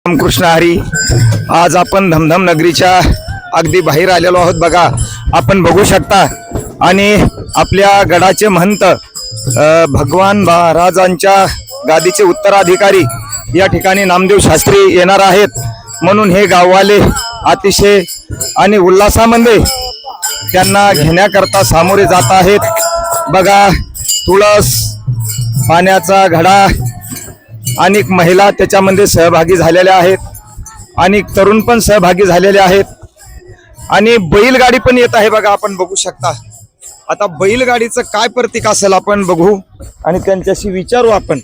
रामकृष्ण हरी. आज आपण धमधम नगरीच्या अगदी बाहेर आलेलो आहोत. बघा, आपण बघू शकता. आणि आपल्या गडाचे महंत भगवान महाराजांच्या गादीचे उत्तराधिकारी या ठिकाणी नामदेव शास्त्री येणार आहेत. म्हणून हे गाववाले अतिशय आणि उल्हासामध्ये त्यांना घेण्याकरता सामोरे जात आहेत. बघा, तुळस, पाण्याचा घडा, अनेक महिला त्याच्यामध्ये सहभागी झालेल्या आहेत, अनेक तरुण पण सहभागी झालेले आहेत आणि बैलगाडी पण येत आहे. बघा, आपण बघू शकता. आता बैलगाडीचं काय प्रतीक असेल आपण बघू आणि त्यांच्याशी विचारू आपण.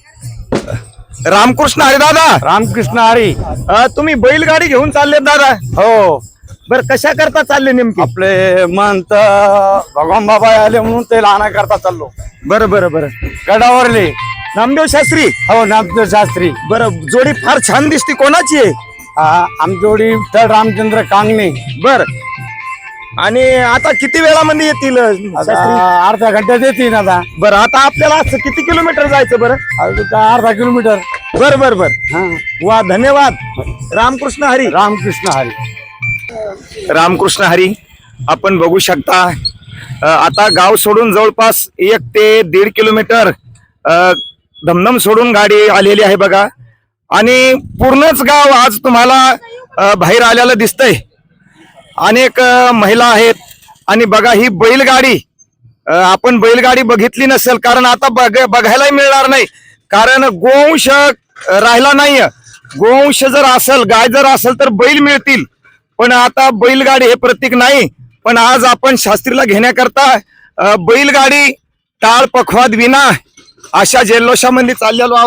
रामकृष्ण हरी दादा. रामकृष्ण हरी. तुम्ही बैलगाडी घेऊन चालले दादा? हो. बर, कशा करता चालले नेमके? आपले महंत भगवान बाबा आले म्हणून ते लहाना करता चाललो. बरं बरं बरं. गडावरले नामदेव शास्त्री. हो, नामदेव शास्त्री. बरं, जोडी फार छान दिसते. कोणाची आहे? आमजोडी विठ्ठल रामचंद्र कांगणे. बर, आणि आता किती वेळामध्ये येतील शास्त्री? अर्ध्या घंट्यात येतील आता. बरं, आता आपल्याला असं किती किलोमीटर जायचं? बरं, अर्धा किलोमीटर. बर बर बर. वा, धन्यवाद. रामकृष्ण हरी. रामकृष्ण हरी. रामकृष्ण हरी. आपण बघू शकता. आता गाव सोडून जवळपास 1 ते 1.5 किलोमीटर धमधम सोडून गाडी आलेली आहे. बघा, आणि पूर्णच गाव आज तुम्हाला बाहेर आलेलं दिसतंय. अनेक महिला आहेत. आणि बघा, ही बैलगाडी आपण बैलगाडी बघितली नसेल, कारण आता बघायला मिळणार नाही, कारण गोवंश राहिला नाही. गोवंश जर असेल, गाय जर असेल तर बैल मिळतील, पण आता बैलगाडी हे प्रतीक नाही. पण आज आपण शास्त्रीला घेण्याकरता बैलगाडी टाळ पखवाद विना अशा जल्लोषामध्ये चाललेलो आहोत.